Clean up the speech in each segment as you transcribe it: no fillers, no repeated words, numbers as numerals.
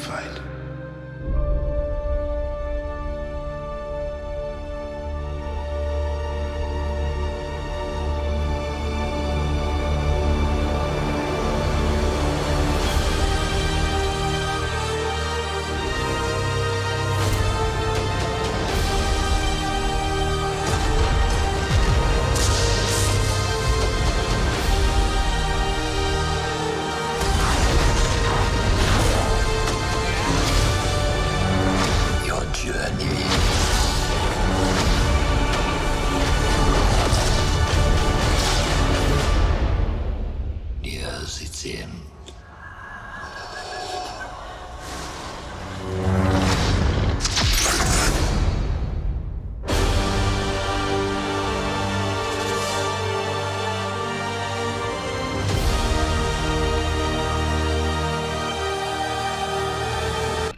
fight.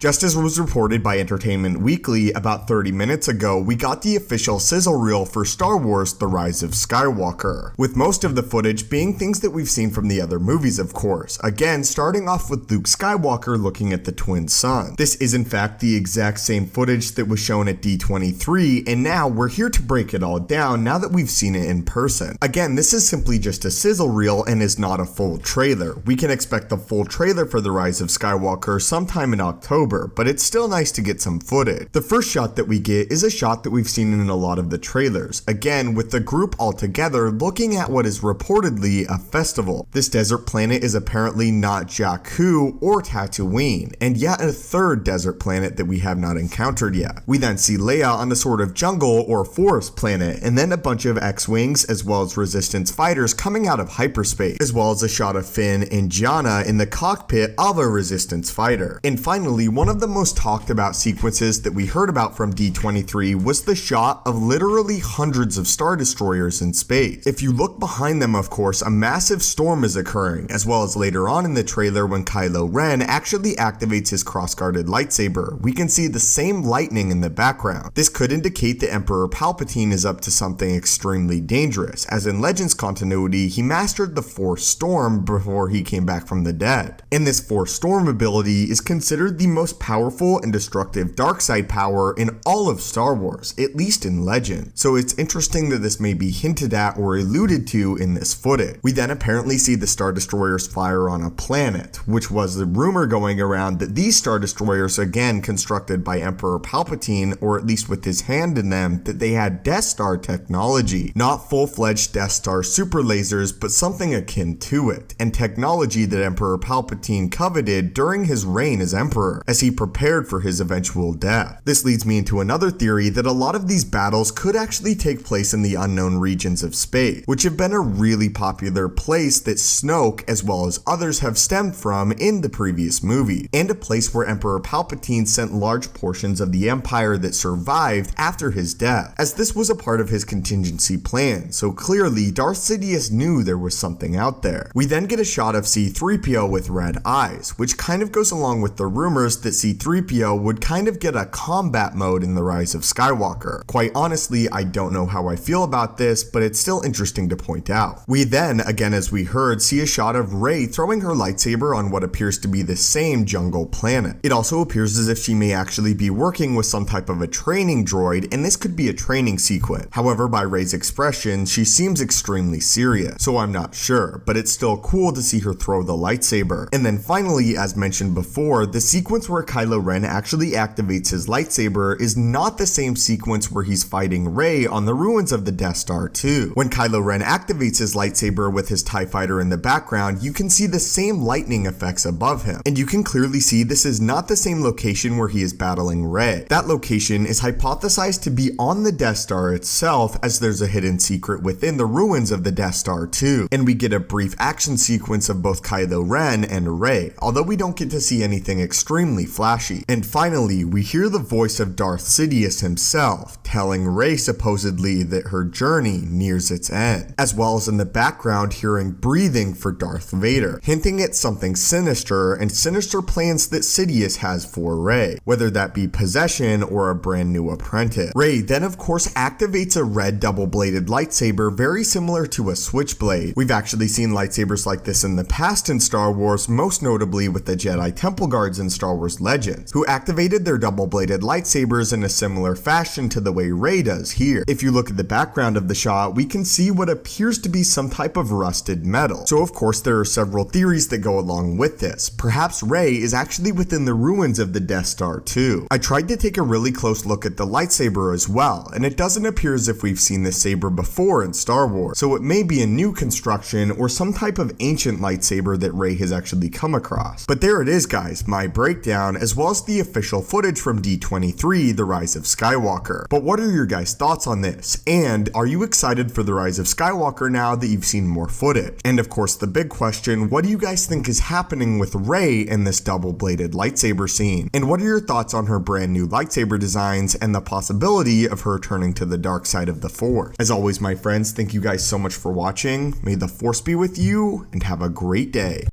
Just as was reported by Entertainment Weekly about 30 minutes ago, we got the official sizzle reel for Star Wars: The Rise of Skywalker, with most of the footage being things that we've seen from the other movies, of course. Again, starting off with Luke Skywalker looking at the twin sun. This is in fact the exact same footage that was shown at D23, and now we're here to break it all down now that we've seen it in person. Again, this is simply just a sizzle reel and is not a full trailer. We can expect the full trailer for The Rise of Skywalker sometime in October, but it's still nice to get some footage. The first shot that we get is a shot that we've seen in a lot of the trailers, again with the group all together looking at what is reportedly a festival. This desert planet is apparently not Jakku or Tatooine, and yet a third desert planet that we have not encountered yet. We then see Leia on a sort of jungle or forest planet, and then a bunch of X-Wings as well as Resistance fighters coming out of hyperspace, as well as a shot of Finn and Gianna in the cockpit of a Resistance fighter. And finally, one of the most talked about sequences that we heard about from D23 was the shot of literally hundreds of Star Destroyers in space. If you look behind them, of course, a massive storm is occurring, as well as later on in the trailer when Kylo Ren actually activates his cross-guarded lightsaber. We can see the same lightning in the background. This could indicate that Emperor Palpatine is up to something extremely dangerous, as in Legends continuity, he mastered the Force Storm before he came back from the dead. And this Force Storm ability is considered the most powerful and destructive dark side power in all of Star Wars, at least in Legend. So it's interesting that this may be hinted at or alluded to in this footage. We then apparently see the Star Destroyers fire on a planet, which was the rumor going around that these Star Destroyers, again constructed by Emperor Palpatine, or at least with his hand in them, that they had Death Star technology. Not full-fledged Death Star super lasers, but something akin to it, and technology that Emperor Palpatine coveted during his reign as Emperor, as he prepared for his eventual death. This leads me into another theory that a lot of these battles could actually take place in the unknown regions of space, which have been a really popular place that Snoke, as well as others, have stemmed from in the previous movie, and a place where Emperor Palpatine sent large portions of the Empire that survived after his death, as this was a part of his contingency plan, so clearly Darth Sidious knew there was something out there. We then get a shot of C-3PO with red eyes, which kind of goes along with the rumors that C-3PO would kind of get a combat mode in The Rise of Skywalker. Quite honestly, I don't know how I feel about this, but it's still interesting to point out. We then, again as we heard, see a shot of Rey throwing her lightsaber on what appears to be the same jungle planet. It also appears as if she may actually be working with some type of a training droid, and this could be a training sequence. However, by Rey's expression, she seems extremely serious, so I'm not sure, but it's still cool to see her throw the lightsaber. And then finally, as mentioned before, the sequence where Kylo Ren actually activates his lightsaber is not the same sequence where he's fighting Rey on the ruins of the Death Star 2. When Kylo Ren activates his lightsaber with his TIE fighter in the background, you can see the same lightning effects above him, and you can clearly see this is not the same location where he is battling Rey. That location is hypothesized to be on the Death Star itself, as there's a hidden secret within the ruins of the Death Star 2, and we get a brief action sequence of both Kylo Ren and Rey, although we don't get to see anything extremely flashy. And finally, we hear the voice of Darth Sidious himself, telling Rey supposedly that her journey nears its end, as well as in the background hearing breathing for Darth Vader, hinting at something sinister and sinister plans that Sidious has for Rey, whether that be possession or a brand new apprentice. Rey then of course activates a red double-bladed lightsaber very similar to a switchblade. We've actually seen lightsabers like this in the past in Star Wars, most notably with the Jedi Temple Guards in Star Wars Wars Legends, who activated their double-bladed lightsabers in a similar fashion to the way Rey does here. If you look at the background of the shot, we can see what appears to be some type of rusted metal. So of course there are several theories that go along with this. Perhaps Rey is actually within the ruins of the Death Star too. I tried to take a really close look at the lightsaber as well, and it doesn't appear as if we've seen this saber before in Star Wars, so it may be a new construction or some type of ancient lightsaber that Rey has actually come across. But there it is guys, my breakdown as well as the official footage from D23, The Rise of Skywalker. But what are your guys' thoughts on this? And are you excited for The Rise of Skywalker now that you've seen more footage? And of course the big question, what do you guys think is happening with Rey in this double-bladed lightsaber scene? And what are your thoughts on her brand new lightsaber designs and the possibility of her turning to the dark side of the Force? As always my friends, thank you guys so much for watching. May the Force be with you and have a great day.